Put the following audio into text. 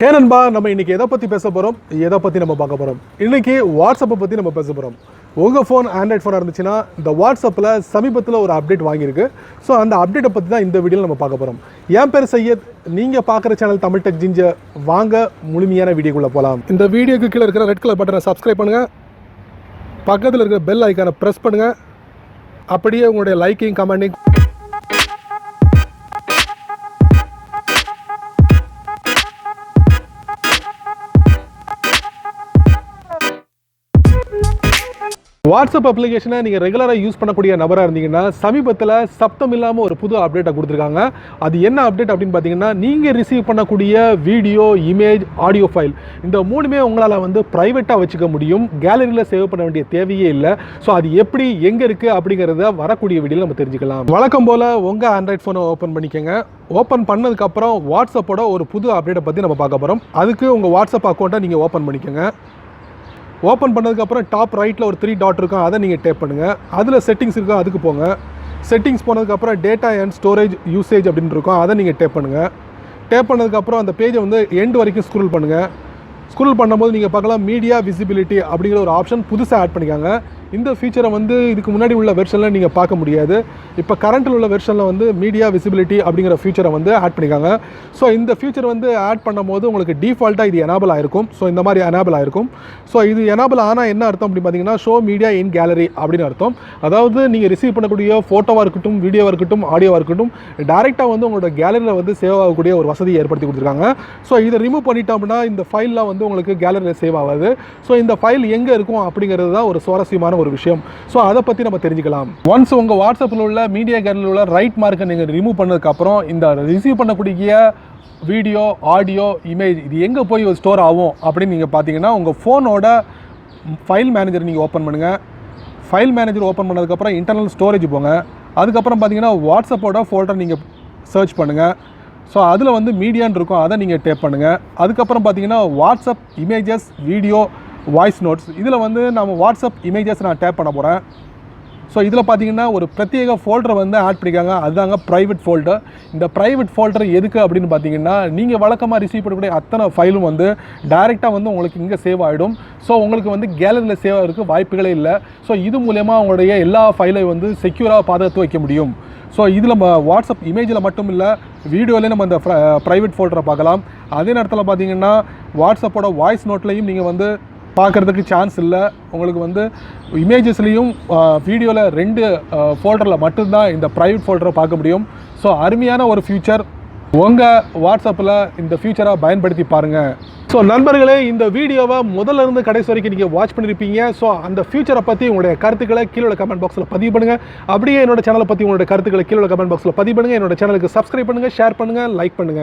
ஏனன்பா நம்ம இன்னைக்கு எதை பற்றி பேச போகிறோம், எதை பற்றி நம்ம பார்க்க போகிறோம். இன்றைக்கி வாட்ஸ்அப்பை பற்றி நம்ம பேச போகிறோம். உங்கள் ஃபோன் ஆண்ட்ராய்ட் ஃபோனாக இருந்துச்சுன்னா இந்த வாட்ஸ்அப்பில் சமீபத்தில் ஒரு அப்டேட் வாங்கியிருக்கு. ஸோ அந்த அப்டேட்டை பற்றி தான் இந்த வீடியோவில் நம்ம பார்க்க போகிறோம். என் பேர் சையத், நீங்கள் பார்க்குற சேனல் தமிழ் டெக் ஜிஞ்சர். வாங்க முழுமையான வீடியோக்குள்ளே போகலாம். இந்த வீடியோக்கு கீழே இருக்கிற ரெட் கலர் பட்டனை சப்ஸ்கிரைப் பண்ணுங்கள், பக்கத்தில் இருக்கிற பெல் ஐக்கானை ப்ரெஸ் பண்ணுங்கள், அப்படியே உங்களுடைய லைக்கையும் கமெண்டையும் வாட்ஸ்அப் அப்ளிகேஷனை நீங்கள் ரெகுலராக யூஸ் பண்ணக்கூடிய நபராக இருந்தீங்கன்னா சமீபத்தில் சப்தம் இல்லாமல் ஒரு புது அப்டேட்டை கொடுத்துருக்காங்க. அது என்ன அப்டேட் அப்படின்னு பார்த்தீங்கன்னா, நீங்கள் ரிசீவ் பண்ணக்கூடிய வீடியோ, இமேஜ், ஆடியோ ஃபைல் இந்த மூணுமே உங்களால் ப்ரைவேட்டாக வச்சுக்க முடியும். கேலரியில் சேவ் பண்ண வேண்டிய தேவையே இல்லை. ஸோ அது எப்படி, எங்கே இருக்குது அப்படிங்கிறத வரக்கூடிய வீடியோவில் நம்ம தெரிஞ்சுக்கலாம். வழக்கம் போல் உங்கள் ஆண்ட்ராய்ட் ஃபோனை ஓப்பன் பண்ணிக்கோங்க. ஓப்பன் பண்ணதுக்கப்புறம் வாட்ஸ்அப்போட ஒரு புது அப்டேட்டை பற்றி நம்ம பார்க்க போகிறோம். அதுக்கு உங்கள் வாட்ஸ்அப் அக்கௌண்ட்டை நீங்கள் ஓப்பன் பண்ணிக்கோங்க. ஓப்பன் பண்ணதுக்கப்புறம் டாப் ரைட்டில் ஒரு 3 டாட் இருக்கும், அதை நீங்கள் டேப் பண்ணுங்கள். அதில் செட்டிங்ஸ் இருக்கும், அதுக்கு போங்க. செட்டிங்ஸ் போனதுக்கப்புறம் டேட்டா அண்ட் ஸ்டோரேஜ் யூசேஜ் அப்படின்னு இருக்கும், அதை நீங்கள் டேப் பண்ணுங்கள். டேப் பண்ணதுக்கப்புறம் அந்த பேஜை எண்ட் வரைக்கும் ஸ்க்ரோல் பண்ணுங்கள். ஸ்க்ரோல் பண்ணும்போது நீங்கள் பார்க்கலாம் மீடியா விசிபிலிட்டி அப்படிங்கிற ஒரு ஆப்ஷன் புதுசாக ஆட் பண்ணிக்காங்க. இந்த ஃபீச்சரை இதுக்கு முன்னாடி உள்ள வெர்ஷனில் நீங்கள் பார்க்க முடியாது. இப்போ கரண்ட்டில் உள்ள வெர்ஷனில் மீடியா விசிபிலிட்டி அப்படிங்கிற ஃபீச்சரை ஆட் பண்ணிக்காங்க. ஸோ இந்த ஃபீச்சர் ஆட் பண்ணும்போது உங்களுக்கு டிஃபால்ட்டாக இது எனேபிள் ஆகிருக்கும். ஸோ இந்த மாதிரி எனேபிள் ஆகிருக்கும். ஸோ இது எனேபிள் ஆனால் என்ன அர்த்தம் அப்படின்னு பார்த்தீங்கன்னா, ஷோ மீடியா இன் கேலரி அப்படின்னு அர்த்தம். அதாவது நீங்கள் ரிசீவ் பண்ணக்கூடிய ஃபோட்டோவாக இருக்கட்டும், வீடியோவாக இருக்கட்டும், ஆடியோவாக இருக்கட்டும், டேரெக்டாக உங்களோட கேலரியில் சேவ் ஆகக்கூடிய ஒரு வசதியை ஏற்படுத்தி கொடுத்துருக்காங்க. ஸோ இதை ரிமூவ் பண்ணிட்டோம் அப்படின்னா இந்த ஃபைல்லாம் உங்களுக்கு கேலரியில் சேவ் ஆகாது. ஸோ இந்த ஃபைல் எங்கே இருக்கும் அப்படிங்கிறது தான் ஒரு சுவாரஸ்யமான ஒரு விஷயம். ஸோ அதை பற்றி நம்ம தெரிஞ்சுக்கலாம். ஒன்ஸ் உங்கள் வாட்ஸ்அப்பில் உள்ள மீடியா கேலரியில் உள்ள ரைட் மார்க்கை நீங்கள் ரிமூவ் பண்ணதுக்கப்புறம் இந்த ரிசீவ் பண்ணக்கூடிய வீடியோ, ஆடியோ, இமேஜ் இது எங்கே போய் ஸ்டோர் ஆகும் அப்படின்னு நீங்கள் பார்த்தீங்கன்னா, உங்கள் ஃபோனோட ஃபைல் மேனேஜர் நீங்கள் ஓப்பன் பண்ணுங்கள். ஃபைல் மேனேஜர் ஓப்பன் பண்ணதுக்கப்புறம் இன்டர்னல் ஸ்டோரேஜ் போங்க. அதுக்கப்புறம் பார்த்தீங்கன்னா வாட்ஸ்அப்போட ஃபோல்டர் நீங்கள் சர்ச் பண்ணுங்கள். ஸோ அதில் மீடியான்னு இருக்கும், அதை நீங்கள் டேப் பண்ணுங்கள். அதுக்கப்புறம் பார்த்தீங்கன்னா WhatsApp images, video, voice notes இதில் நம்ம வாட்ஸ்அப் இமேஜஸ் நான் டேப் பண்ண போகிறேன். ஸோ இதில் பார்த்தீங்கன்னா ஒரு பிரத்யேக ஃபோல்டரை ஆட் பண்ணிக்காங்க. அதுதாங்க ப்ரைவேட் ஃபோல்டர். இந்த ப்ரைவேட் ஃபோல்டர் எதுக்கு அப்படின்னு பார்த்தீங்கன்னா, நீங்கள் வழக்கமாக ரிசீவ் பண்ணக்கூடிய அத்தனை ஃபைலும் டைரெக்டாக உங்களுக்கு இங்கே சேவ் ஆகிடும். ஸோ உங்களுக்கு கேலரியில் சேவ் ஆகிறதுக்கு வாய்ப்புகளே இல்லை. ஸோ இது மூலயமா உங்களுடைய எல்லா ஃபைலையும் செக்யூராக பாதுகாத்து வைக்க முடியும். ஸோ இதில் வாட்ஸ்அப் இமேஜில் மட்டும் இல்லை, வீடியோலேயே நம்ம இந்த ப்ரைவேட் ஃபோல்டரை பார்க்கலாம். அதே நேரத்தில் பார்த்தீங்கன்னா வாட்ஸ்அப்போட வாய்ஸ் நோட்லையும் நீங்கள் பார்க்குறதுக்கு சான்ஸ் இல்லை. உங்களுக்கு இமேஜஸ்லேயும் வீடியோவில் 2 ஃபோல்டரில் மட்டும்தான் இந்த ப்ரைவேட் ஃபோல்டரை பார்க்க முடியும். ஸோ அருமையான ஒரு ஃபியூச்சர். உங்கள் வாட்ஸ்அப்பில் இந்த ஃபியூச்சரை பயன்படுத்தி பாருங்கள். ஸோ நண்பர்களே, இந்த வீடியோவை முதல்ல இருந்து கடைசி வரைக்கும் நீங்கள் வாட்ச் பண்ணியிருப்பீங்க. ஸோ அந்த ஃபியூச்சரை பற்றி உங்களுடைய கருத்துக்களை கீழே கமெண்ட் பாக்ஸில் பதிவு பண்ணுங்கள். அப்படியே என்னோட சேனலை பற்றி உங்களுடைய கருத்துக்களை கீழே கமெண்ட் பாக்ஸில் பதிவு பண்ணுங்கள். என்னோட சேனலுக்கு சப்ஸ்கிரைப் பண்ணுங்கள், ஷேர் பண்ணுங்கள், லைக் பண்ணுங்கள்.